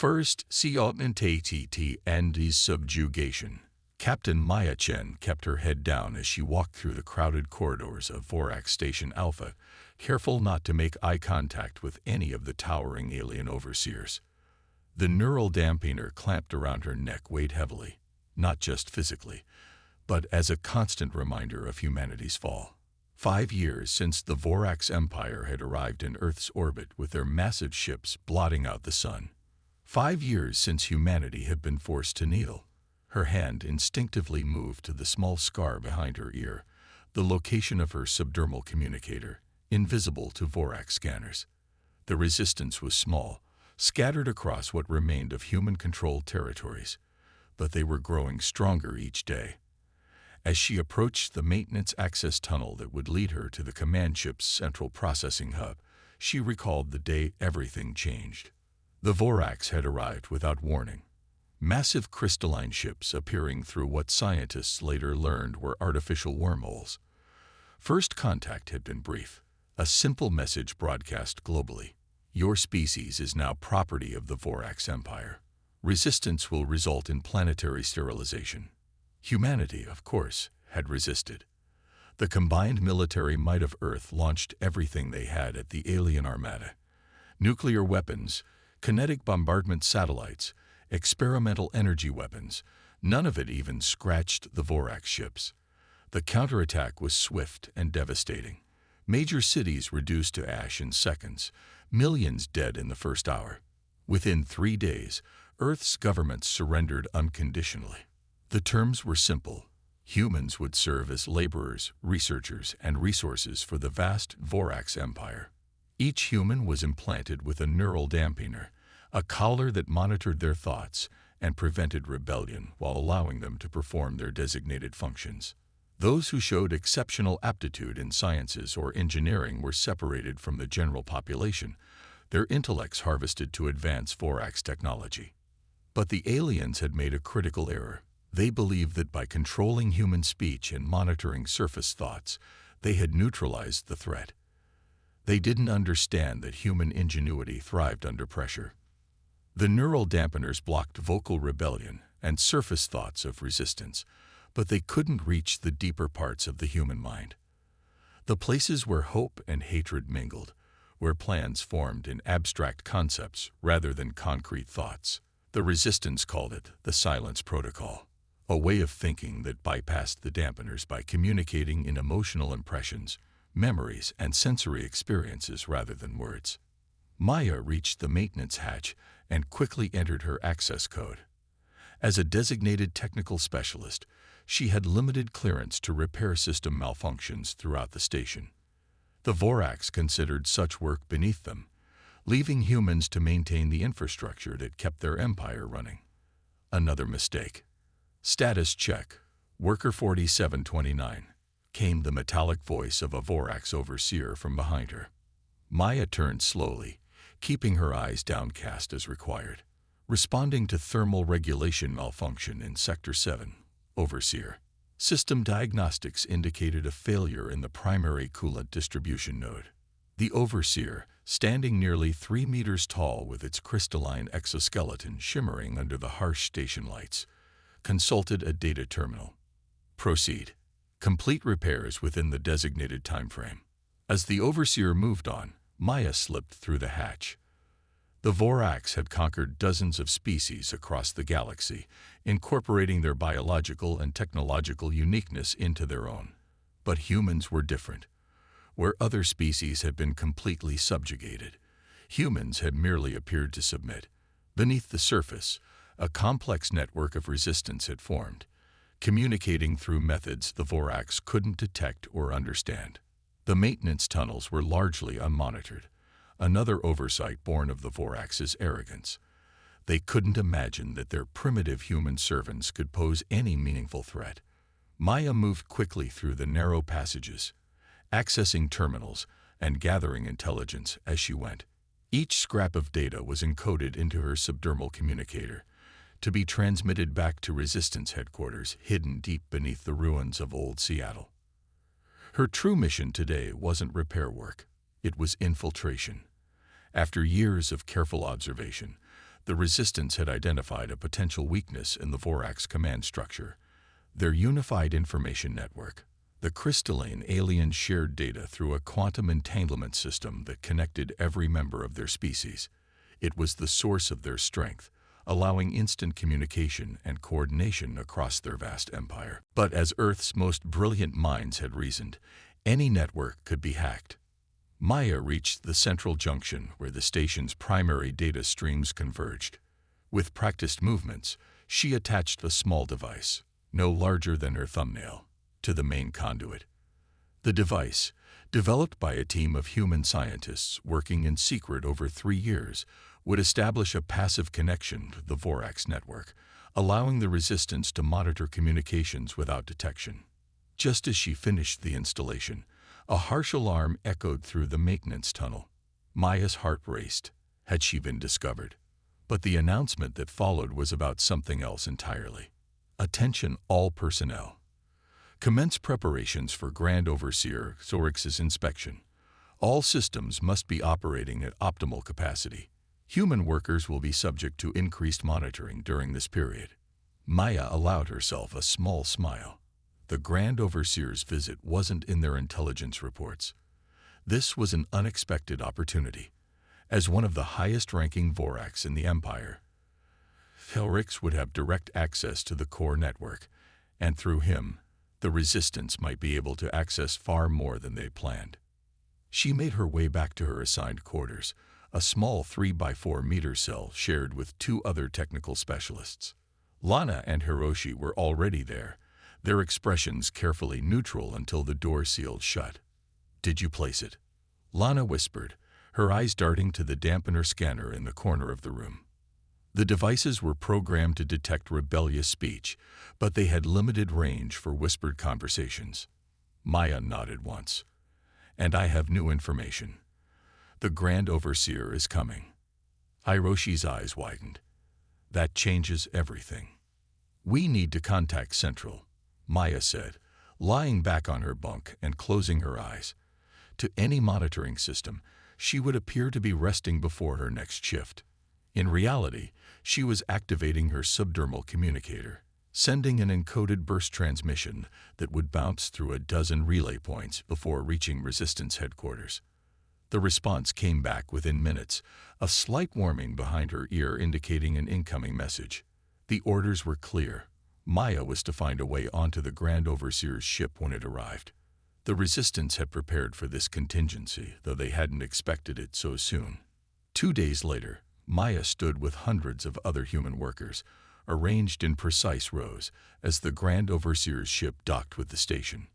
First, see augmentation and his subjugation. Captain Maya Chen kept her head down as she walked through the crowded corridors of Vorax Station Alpha, careful not to make eye contact with any of the towering alien overseers. The neural dampener clamped around her neck weighed heavily, not just physically, but as a constant reminder of humanity's fall. 5 years since the Vorax Empire had arrived in Earth's orbit with their massive ships blotting out the sun. 5 years since humanity had been forced to kneel. Her hand instinctively moved to the small scar behind her ear, the location of her subdermal communicator, invisible to Vorax scanners. The resistance was small, scattered across what remained of human-controlled territories, but they were growing stronger each day. As she approached the maintenance access tunnel that would lead her to the command ship's central processing hub, she recalled the day everything changed. The Vorax had arrived without warning. Massive crystalline ships appearing through what scientists later learned were artificial wormholes. First contact had been brief, a simple message broadcast globally. Your species is now property of the Vorax Empire. Resistance will result in planetary sterilization. Humanity, of course, had resisted. The combined military might of Earth launched everything they had at the alien armada. Nuclear weapons, kinetic bombardment satellites, experimental energy weapons, none of it even scratched the Vorax ships. The counterattack was swift and devastating. Major cities reduced to ash in seconds, millions dead in the first hour. Within 3 days, Earth's governments surrendered unconditionally. The terms were simple. Humans would serve as laborers, researchers, and resources for the vast Vorax Empire. Each human was implanted with a neural dampener, a collar that monitored their thoughts and prevented rebellion while allowing them to perform their designated functions. Those who showed exceptional aptitude in sciences or engineering were separated from the general population, their intellects harvested to advance Vorax technology. But the aliens had made a critical error. They believed that by controlling human speech and monitoring surface thoughts, they had neutralized the threat. They didn't understand that human ingenuity thrived under pressure. The neural dampeners blocked vocal rebellion and surface thoughts of resistance, but they couldn't reach the deeper parts of the human mind. The places where hope and hatred mingled, where plans formed in abstract concepts rather than concrete thoughts. The resistance called it the silence protocol, a way of thinking that bypassed the dampeners by communicating in emotional impressions, memories, and sensory experiences rather than words. Maya reached the maintenance hatch and quickly entered her access code. As a designated technical specialist, she had limited clearance to repair system malfunctions throughout the station. The Vorax considered such work beneath them, leaving humans to maintain the infrastructure that kept their empire running. Another mistake. Status check, Worker 4729, came the metallic voice of a Vorax overseer from behind her. Maya turned slowly, keeping her eyes downcast as required. Responding to thermal regulation malfunction in Sector 7, Overseer. System diagnostics indicated a failure in the primary coolant distribution node. The Overseer, standing nearly 3 meters tall with its crystalline exoskeleton shimmering under the harsh station lights, consulted a data terminal. Proceed. Complete repairs within the designated time frame. As the Overseer moved on, Maya slipped through the hatch. The Vorax had conquered dozens of species across the galaxy, incorporating their biological and technological uniqueness into their own. But humans were different. Where other species had been completely subjugated, humans had merely appeared to submit. Beneath the surface, a complex network of resistance had formed, communicating through methods the Vorax couldn't detect or understand. The maintenance tunnels were largely unmonitored, another oversight born of the Vorax's arrogance. They couldn't imagine that their primitive human servants could pose any meaningful threat. Maya moved quickly through the narrow passages, accessing terminals and gathering intelligence as she went. Each scrap of data was encoded into her subdermal communicator, to be transmitted back to Resistance headquarters hidden deep beneath the ruins of old Seattle. Her true mission today wasn't repair work, it was infiltration. After years of careful observation, The Resistance had identified a potential weakness in the Vorax command structure. Their unified information network. The crystalline aliens shared data through a quantum entanglement system that connected every member of their species. It was the source of their strength, allowing instant communication and coordination across their vast empire. But as Earth's most brilliant minds had reasoned, any network could be hacked. Maya reached the central junction where the station's primary data streams converged. With practiced movements, she attached a small device, no larger than her thumbnail, to the main conduit. The device, developed by a team of human scientists working in secret over 3 years, would establish a passive connection to the Vorax network, allowing the Resistance to monitor communications without detection. Just as she finished the installation, a harsh alarm echoed through the maintenance tunnel. Maya's heart raced. Had she been discovered? But the announcement that followed was about something else entirely. Attention all personnel. Commence preparations for Grand Overseer Zorix's inspection. All systems must be operating at optimal capacity. Human workers will be subject to increased monitoring during this period. Maya allowed herself a small smile. The Grand Overseer's visit wasn't in their intelligence reports. This was an unexpected opportunity. As one of the highest-ranking Vorax in the Empire, Zorix would have direct access to the core network, and through him, the Resistance might be able to access far more than they planned. She made her way back to her assigned quarters, a small 3x4-meter cell shared with 2 other technical specialists. Lana and Hiroshi were already there, their expressions carefully neutral until the door sealed shut. "Did you place it?" Lana whispered, her eyes darting to the dampener scanner in the corner of the room. The devices were programmed to detect rebellious speech, but they had limited range for whispered conversations. Maya nodded once. "And I have new information. The Grand Overseer is coming." Hiroshi's eyes widened. "That changes everything." "We need to contact Central," Maya said, lying back on her bunk and closing her eyes. To any monitoring system, she would appear to be resting before her next shift. In reality, she was activating her subdermal communicator, sending an encoded burst transmission that would bounce through a dozen relay points before reaching Resistance headquarters. The response came back within minutes, a slight warming behind her ear indicating an incoming message. The orders were clear. Maya was to find a way onto the Grand Overseer's ship when it arrived. The Resistance had prepared for this contingency, though they hadn't expected it so soon. 2 days later, Maya stood with hundreds of other human workers, arranged in precise rows, as the Grand Overseer's ship docked with the station.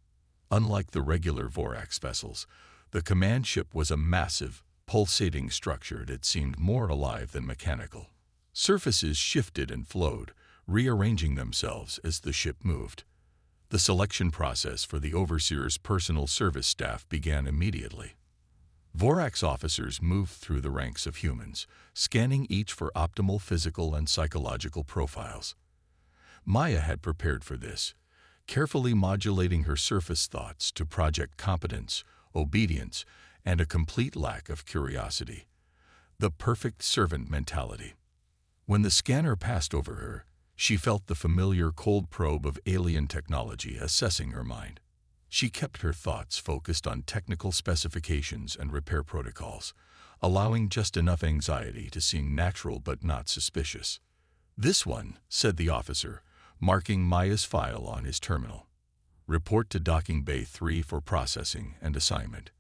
Unlike the regular Vorax vessels, the command ship was a massive, pulsating structure that seemed more alive than mechanical. Surfaces shifted and flowed, rearranging themselves as the ship moved. The selection process for the Overseer's personal service staff began immediately. Vorax officers moved through the ranks of humans, scanning each for optimal physical and psychological profiles. Maya had prepared for this, carefully modulating her surface thoughts to project competence, obedience, and a complete lack of curiosity. The perfect servant mentality. When the scanner passed over her, she felt the familiar cold probe of alien technology assessing her mind. She kept her thoughts focused on technical specifications and repair protocols, allowing just enough anxiety to seem natural but not suspicious. "This one," said the officer, marking Maya's file on his terminal. "Report to Docking Bay 3 for processing and assignment."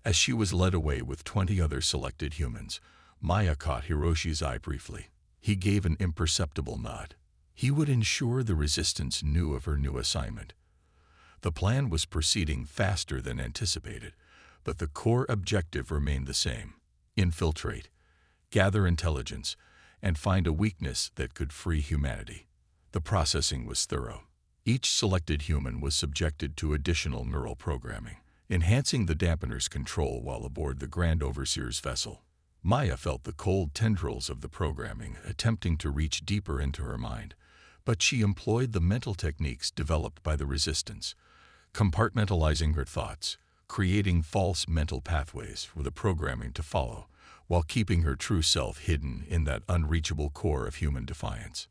As she was led away with 20 other selected humans, Maya caught Hiroshi's eye briefly. He gave an imperceptible nod. He would ensure the Resistance knew of her new assignment. The plan was proceeding faster than anticipated, but the core objective remained the same: infiltrate, gather intelligence, and find a weakness that could free humanity. The processing was thorough. Each selected human was subjected to additional neural programming, enhancing the dampener's control while aboard the Grand Overseer's vessel. Maya felt the cold tendrils of the programming attempting to reach deeper into her mind, but she employed the mental techniques developed by the Resistance, compartmentalizing her thoughts, creating false mental pathways for the programming to follow, while keeping her true self hidden in that unreachable core of human defiance.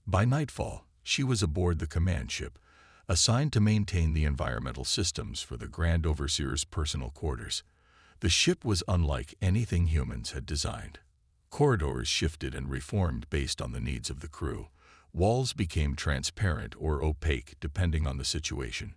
By nightfall, she was aboard the command ship, assigned to maintain the environmental systems for the Grand Overseer's personal quarters. The ship was unlike anything humans had designed. Corridors shifted and reformed based on the needs of the crew. Walls became transparent or opaque depending on the situation.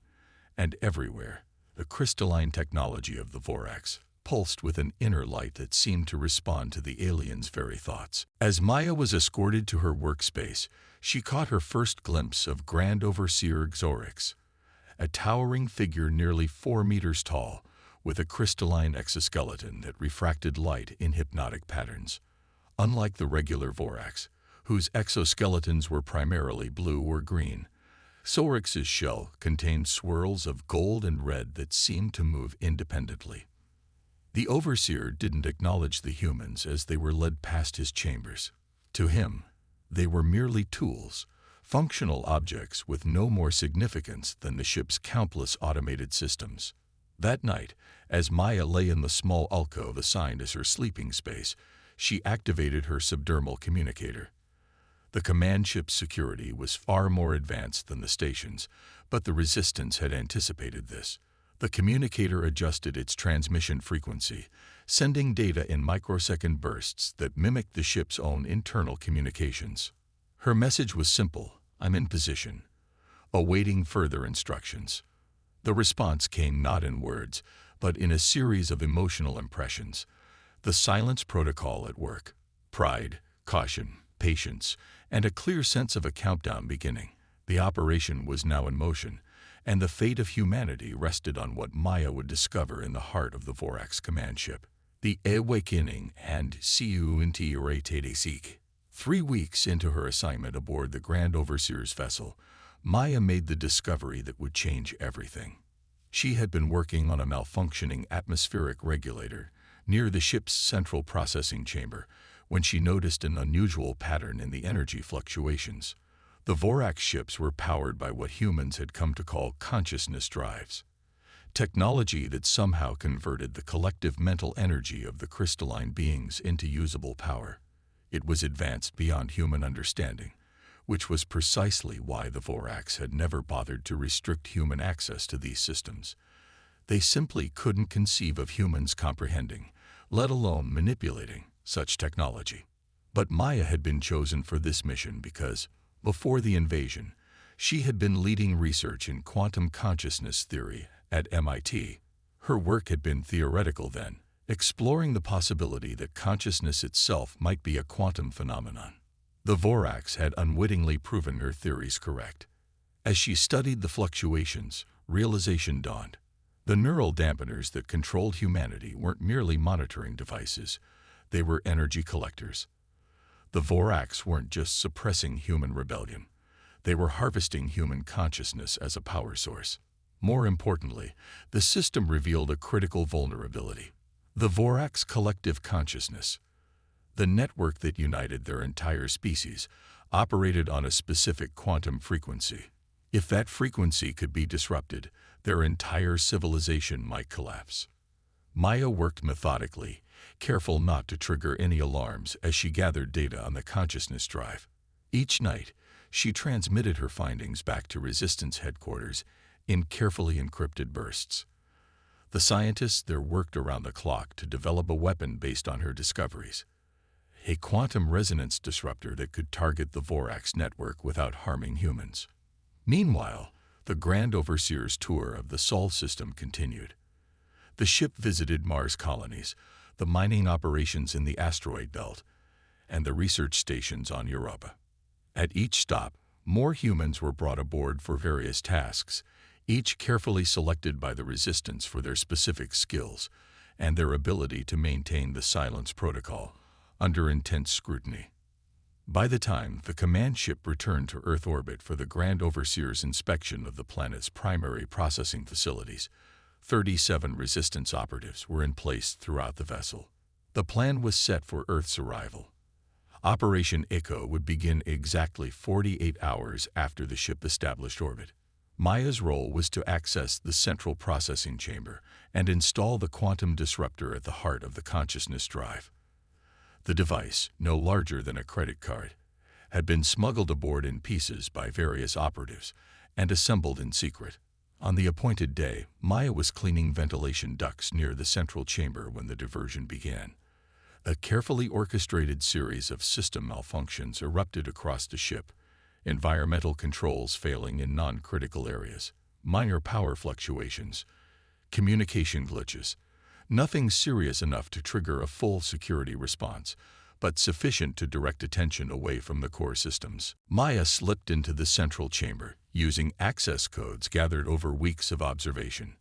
And everywhere, the crystalline technology of the Vorax pulsed with an inner light that seemed to respond to the aliens' very thoughts. As Maya was escorted to her workspace, she caught her first glimpse of Grand Overseer Xorix, a towering figure nearly 4 meters tall, with a crystalline exoskeleton that refracted light in hypnotic patterns. Unlike the regular Vorax, whose exoskeletons were primarily blue or green, Xorix's shell contained swirls of gold and red that seemed to move independently. The Overseer didn't acknowledge the humans as they were led past his chambers. To him, they were merely tools, functional objects with no more significance than the ship's countless automated systems. That night, as Maya lay in the small alcove assigned as her sleeping space, she activated her subdermal communicator. The command ship's security was far more advanced than the station's, but the Resistance had anticipated this. The communicator adjusted its transmission frequency, sending data in microsecond bursts that mimicked the ship's own internal communications. Her message was simple: "I'm in position," awaiting further instructions. The response came not in words, but in a series of emotional impressions. The silence protocol at work: pride, caution, patience, and a clear sense of a countdown beginning. The operation was now in motion, and the fate of humanity rested on what Maya would discover in the heart of the Vorax command ship. The awakening and seek. 3 weeks into her assignment aboard the Grand Overseer's vessel, Maya made the discovery that would change everything. She had been working on a malfunctioning atmospheric regulator near the ship's central processing chamber when she noticed an unusual pattern in the energy fluctuations. The Vorax ships were powered by what humans had come to call consciousness drives, technology that somehow converted the collective mental energy of the crystalline beings into usable power. It was advanced beyond human understanding, which was precisely why the Vorax had never bothered to restrict human access to these systems. They simply couldn't conceive of humans comprehending, let alone manipulating, such technology. But Maya had been chosen for this mission because, before the invasion, she had been leading research in quantum consciousness theory at MIT. Her work had been theoretical then, exploring the possibility that consciousness itself might be a quantum phenomenon. The Vorax had unwittingly proven her theories correct. As she studied the fluctuations, realization dawned. The neural dampeners that controlled humanity weren't merely monitoring devices, they were energy collectors. The Vorax weren't just suppressing human rebellion, they were harvesting human consciousness as a power source. More importantly, the system revealed a critical vulnerability: the Vorax collective consciousness. The network that united their entire species operated on a specific quantum frequency. If that frequency could be disrupted, their entire civilization might collapse. Maya worked methodically, careful not to trigger any alarms as she gathered data on the consciousness drive. Each night, she transmitted her findings back to Resistance headquarters in carefully encrypted bursts. The scientists there worked around the clock to develop a weapon based on her discoveries: a quantum resonance disruptor that could target the Vorax network without harming humans. Meanwhile, the Grand Overseer's tour of the Sol system continued. The ship visited Mars colonies, the mining operations in the asteroid belt, and the research stations on Europa. At each stop, more humans were brought aboard for various tasks, each carefully selected by the Resistance for their specific skills and their ability to maintain the silence protocol under intense scrutiny. By the time the command ship returned to Earth orbit for the Grand Overseer's inspection of the planet's primary processing facilities, 37 Resistance operatives were in place throughout the vessel. The plan was set for Earth's arrival. Operation Echo would begin exactly 48 hours after the ship established orbit. Maya's role was to access the central processing chamber and install the quantum disruptor at the heart of the consciousness drive. The device, no larger than a credit card, had been smuggled aboard in pieces by various operatives and assembled in secret. On the appointed day, Maya was cleaning ventilation ducts near the central chamber when the diversion began. A carefully orchestrated series of system malfunctions erupted across the ship, environmental controls failing in non-critical areas, minor power fluctuations, communication glitches. Nothing serious enough to trigger a full security response, but sufficient to direct attention away from the core systems. Maya slipped into the central chamber, using access codes gathered over weeks of observation.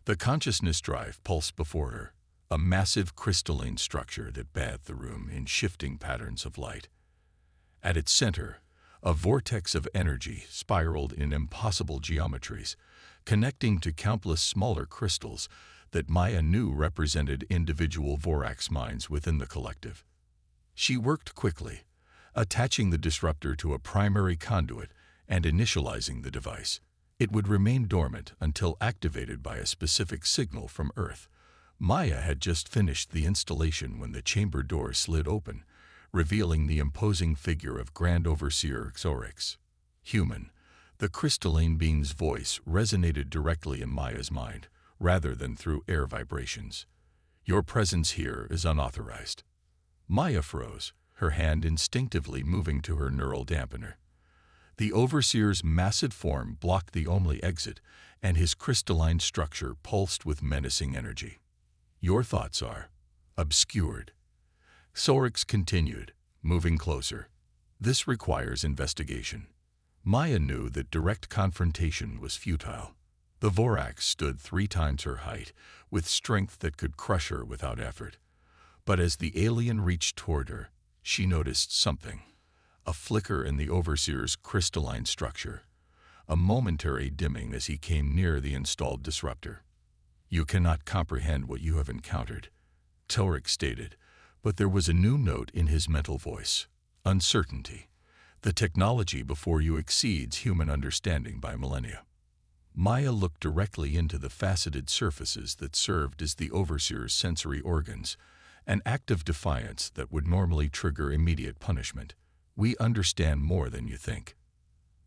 The consciousness drive pulsed before her, a massive crystalline structure that bathed the room in shifting patterns of light. At its center, a vortex of energy spiraled in impossible geometries, connecting to countless smaller crystals that Maya knew represented individual Vorax minds within the collective. She worked quickly, attaching the disruptor to a primary conduit and initializing the device. It would remain dormant until activated by a specific signal from Earth. Maya had just finished the installation when the chamber door slid open, revealing the imposing figure of Grand Overseer Xorix. Human, the crystalline being's voice resonated directly in Maya's mind, rather than through air vibrations. "Your presence here is unauthorized." Maya froze, her hand instinctively moving to her neural dampener. The Overseer's massive form blocked the only exit, and his crystalline structure pulsed with menacing energy. "Your thoughts are obscured." Xorix continued, moving closer. "This requires investigation." Maya knew that direct confrontation was futile. The Vorax stood 3 times her height, with strength that could crush her without effort. But as the alien reached toward her, she noticed something. A flicker in the Overseer's crystalline structure, a momentary dimming as he came near the installed disruptor. "You cannot comprehend what you have encountered," Xorix stated, but there was a new note in his mental voice: uncertainty. "The technology before you exceeds human understanding by millennia." Maya looked directly into the faceted surfaces that served as the Overseer's sensory organs, an act of defiance that would normally trigger immediate punishment. "We understand more than you think."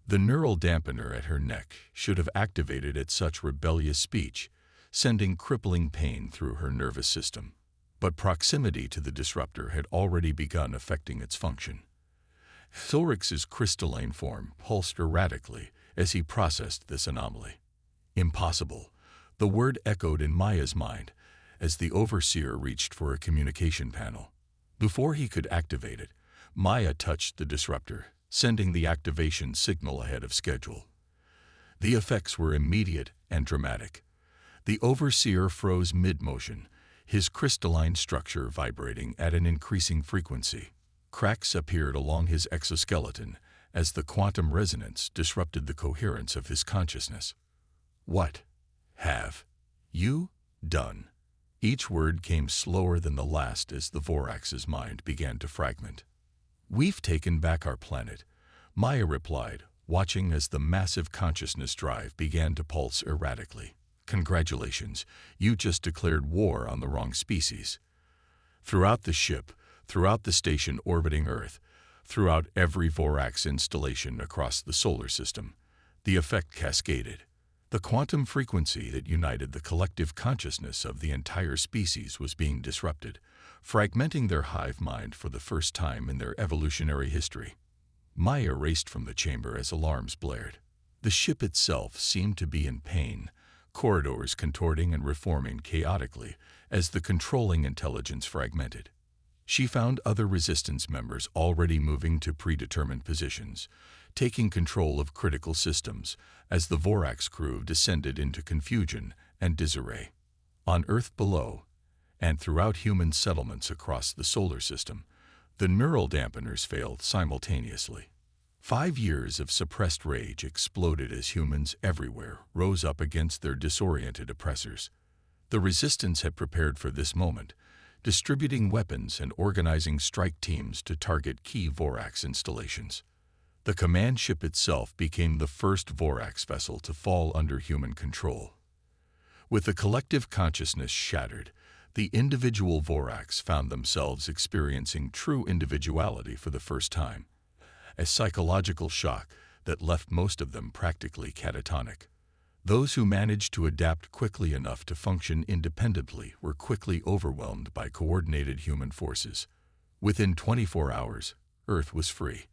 The neural dampener at her neck should have activated at such rebellious speech, sending crippling pain through her nervous system. But proximity to the disruptor had already begun affecting its function. Xorix's crystalline form pulsed erratically as he processed this anomaly. "Impossible," the word echoed in Maya's mind as the Overseer reached for a communication panel. Before he could activate it, Maya touched the disruptor, sending the activation signal ahead of schedule. The effects were immediate and dramatic. The Overseer froze mid-motion, his crystalline structure vibrating at an increasing frequency. Cracks appeared along his exoskeleton as the quantum resonance disrupted the coherence of his consciousness. "What have you done?" Each word came slower than the last as the Vorax's mind began to fragment. "We've taken back our planet," Maya replied, watching as the massive consciousness drive began to pulse erratically. "Congratulations, you just declared war on the wrong species." Throughout the ship, throughout the station orbiting Earth, throughout every Vorax installation across the solar system, the effect cascaded. The quantum frequency that united the collective consciousness of the entire species was being disrupted, fragmenting their hive mind for the first time in their evolutionary history. Maya raced from the chamber as alarms blared. The ship itself seemed to be in pain, corridors contorting and reforming chaotically as the controlling intelligence fragmented. She found other resistance members already moving to predetermined positions, taking control of critical systems as the Vorax crew descended into confusion and disarray. On Earth below, and throughout human settlements across the solar system, the neural dampeners failed simultaneously. 5 years of suppressed rage exploded as humans everywhere rose up against their disoriented oppressors. The resistance had prepared for this moment, distributing weapons and organizing strike teams to target key Vorax installations. The command ship itself became the first Vorax vessel to fall under human control. With the collective consciousness shattered, The individual Vorax found themselves experiencing true individuality for the first time, a psychological shock that left most of them practically catatonic. Those who managed to adapt quickly enough to function independently were quickly overwhelmed by coordinated human forces. Within 24 hours, Earth was free.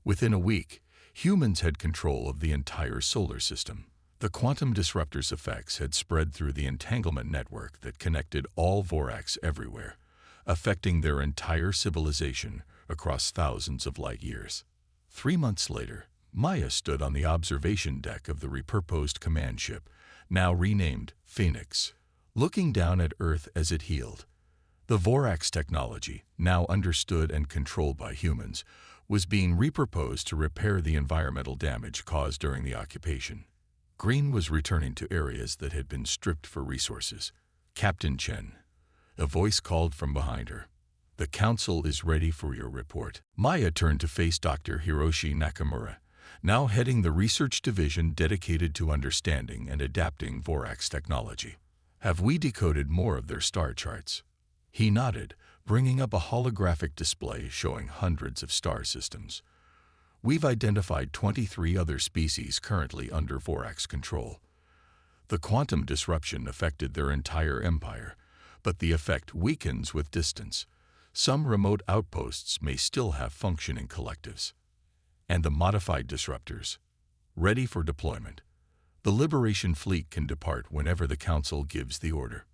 Within a week, humans had control of the entire solar system. The quantum disruptor's effects had spread through the entanglement network that connected all Vorax everywhere, affecting their entire civilization across thousands of light years. 3 months later, Maya stood on the observation deck of the repurposed command ship, now renamed Phoenix, looking down at Earth as it healed. The Vorax technology, now understood and controlled by humans, was being repurposed to repair the environmental damage caused during the occupation. Green was returning to areas that had been stripped for resources. "Captain Chen," a voice called from behind her. "The Council is ready for your report." Maya turned to face Dr. Hiroshi Nakamura, now heading the research division dedicated to understanding and adapting Vorax technology. "Have we decoded more of their star charts?" He nodded, bringing up a holographic display showing hundreds of star systems. "We've identified 23 other species currently under Vorax control. The quantum disruption affected their entire empire, but the effect weakens with distance. Some remote outposts may still have functioning collectives. And the modified disruptors, ready for deployment. The Liberation Fleet can depart whenever the Council gives the order."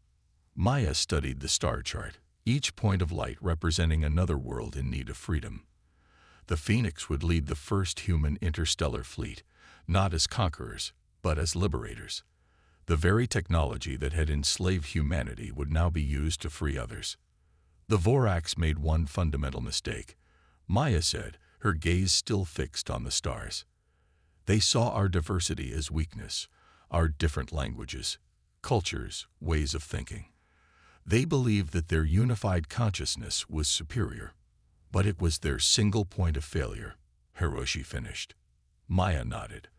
Maya studied the star chart, each point of light representing another world in need of freedom. The Phoenix would lead the first human interstellar fleet, not as conquerors, but as liberators. The very technology that had enslaved humanity would now be used to free others. The Vorax made one fundamental mistake, Maya said, her gaze still fixed on the stars. They saw our diversity as weakness, our different languages, cultures, ways of thinking. They believed that their unified consciousness was superior. But it was their single point of failure, Hiroshi finished. Maya nodded.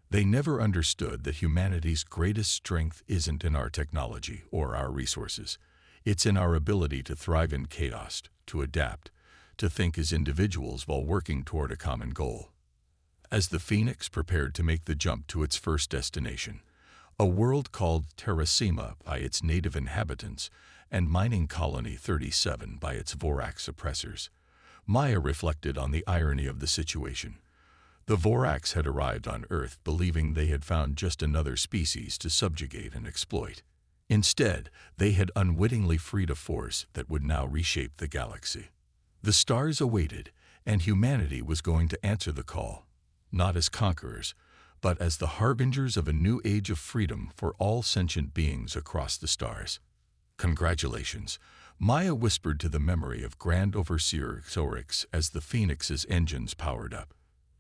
They never understood that humanity's greatest strength isn't in our technology or our resources. It's in our ability to thrive in chaos, to adapt, to think as individuals while working toward a common goal. As the Phoenix prepared to make the jump to its first destination, a world called Terrasema by its native inhabitants and Mining Colony 37 by its Vorax oppressors, Maya reflected on the irony of the situation. The Vorax had arrived on Earth believing they had found just another species to subjugate and exploit. Instead, they had unwittingly freed a force that would now reshape the galaxy. The stars awaited, and humanity was going to answer the call, not as conquerors, but as the harbingers of a new age of freedom for all sentient beings across the stars. "Congratulations," Maya whispered to the memory of Grand Overseer Xorix as the Phoenix's engines powered up.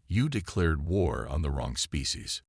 "You declared war on the wrong species."